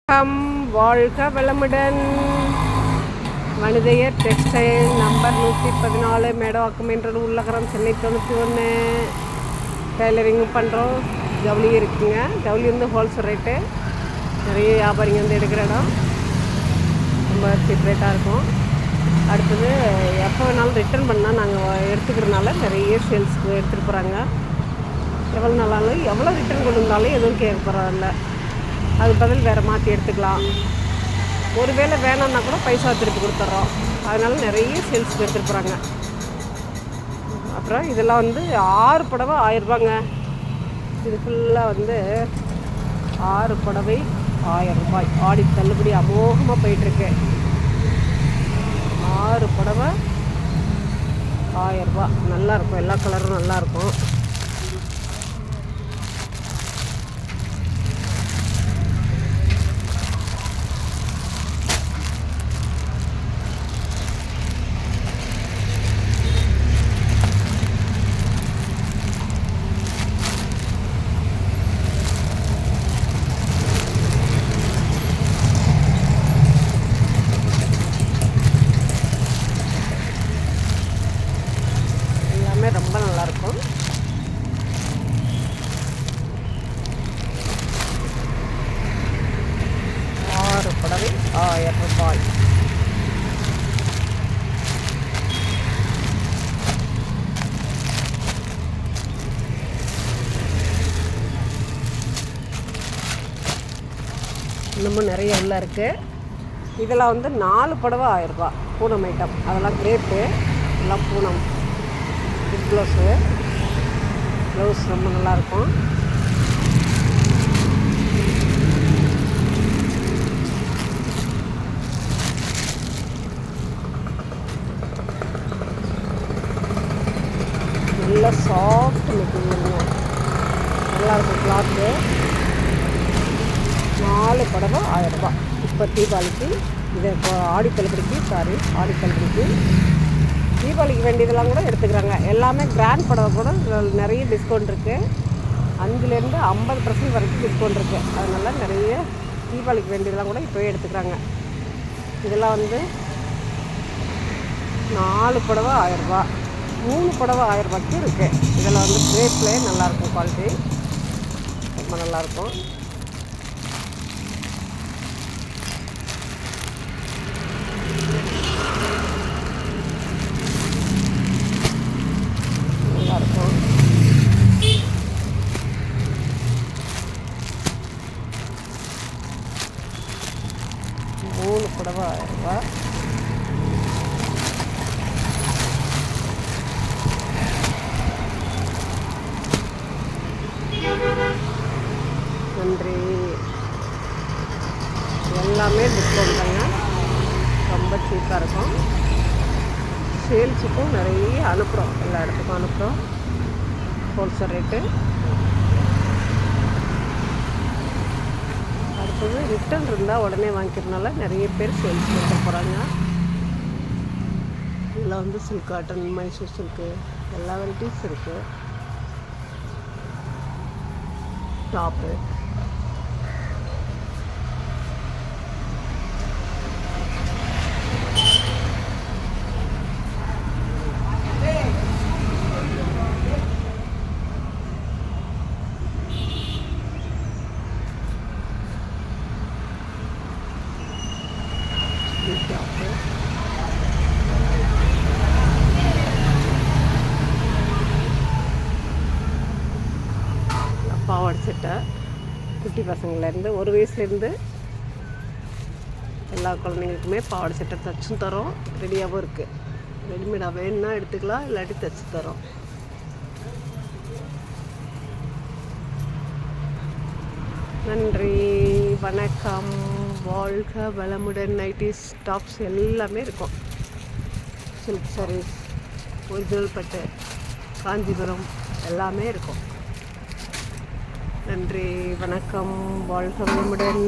வாழ்க வளமுடன். வனிதையர் textile number 114 Medavakkam என்ற உள்ளகரம் சென்னை 91. டெய்லரிங்கும் பண்ணுறோம். ஜவுளி இருக்குங்க. ஜவுளி வந்து ஹோல்சேல் ரேட்டு. நிறைய வியாபாரிங்க வந்து எடுக்கிற இடம். ரொம்ப சீப் ரேட்டாக இருக்கும். அடுத்தது எப்போ வேணாலும் ரிட்டர்ன் பண்ணால் நாங்கள் எடுத்துக்கிறதுனால நிறைய சேல்ஸுக்கு எடுத்துகிட்டு போகிறாங்க. எவ்வளோ நாளாலும் எவ்வளோ ரிட்டர்ன் கொண்டு வந்தாலும் எதுவும் கேட்க போகிறதில்ல. அது பதில் வேறு மாற்றி எடுத்துக்கலாம். ஒரு வேளை வேணான்னா கூட பைசா திருப்பி கொடுத்துட்றோம். அதனால் நிறைய சேல்ஸுக்கு எடுத்துகிட்டு போகிறாங்க. அப்புறம் இதெல்லாம் வந்து 6 புடவை 1000 ரூபாங்க. இது ஃபுல்லாக வந்து 6 புடவை 1000 ரூபாய். ஆடி தள்ளுபடி அமோகமாக போயிட்டுருக்கு. 6 புடவை 1000 ரூபா. நல்லாயிருக்கும். எல்லா கலரும் நல்லாயிருக்கும். ரொம்ப நல்லாயிருக்கும். ஆறு புடவை 1000 ரூபாய். இன்னமும் நிறைய உள்ள இருக்குது. இதெல்லாம் வந்து 4 புடவை 1000 ரூபா. பூனம் ஐட்டம். அதெல்லாம் கிரேப்பு. எல்லாம் பூனம். ப்ளவுஸ் ரொம்ப நல்லாயிருக்கும். நல்ல சாஃப்ட் மெட்டீரியலுங்க. நல்லாயிருக்கும் கிளாத்து. 4 புடவை 1000 ரூபா. இப்போ தீபாவளிக்கு இதை இப்போ ஆடி தள்ளுபடிக்கு தீபாவளிக்கு வேண்டியதெல்லாம் கூட எடுத்துக்கிறாங்க. எல்லாமே கிராண்ட் புடவை கூட நிறைய டிஸ்கவுண்ட் இருக்குது. 5லேருந்து 50% வரைக்கும் டிஸ்கவுண்ட் இருக்குது. அதனால நிறைய தீபாவளிக்கு வேண்டியதெல்லாம் கூட இப்போவே எடுத்துக்கிறாங்க. இதெல்லாம் வந்து 4 புடவை 1000 ரூபா. 3 புடவை 1000 ரூபாய்க்கு இருக்குது. இதில் வந்து கிரேப்லேயே நல்லாயிருக்கும். குவாலிட்டி ரொம்ப நல்லாயிருக்கும். நல்லாயிருக்கும். 3 புடவை 1000 ரூபா. நன்றி. எல்லாமே டிஸ்கவுண்ட் தாங்க. ரொம்ப சீப்பாக இருக்கும். சேல்ஸுக்கும் நிறைய அனுப்புகிறோம். எல்லா இடத்துக்கும் அனுப்புகிறோம். Wholesale rate. அடுத்தது ரிட்டன் இருந்தால் உடனே வாங்கிக்கிறதுனால நிறைய பேர் சேல்ஸ் கொடுக்க போகிறாங்க. இதில் வந்து சில்க் காட்டன், மைசூர் சில்க்கு எல்லா வெரைட்டிஸ் இருக்குது. டாப்பு பாவாடை சட்டை. குட்டி பசங்கள்லேருந்து 1 வயசுலேருந்து எல்லா குழந்தைங்களுக்குமே பாவாடை சட்டை தைச்சும் தரோம். ரெடியாகவும் இருக்குது. ரெடிமேடாக வேணுன்னா எடுத்துக்கலாம், இல்லாட்டி தைச்சி தரோம். நன்றி. வணக்கம். வாழ்க வளமுடன். நைட்டிஸ், டாப்ஸ் எல்லாமே இருக்கும். சில்க் சாரீஸ், ஒரிஜினல் பட்டு, காஞ்சிபுரம் எல்லாமே இருக்கும். நன்றி. வணக்கம். வாழ்க வளமுடன்.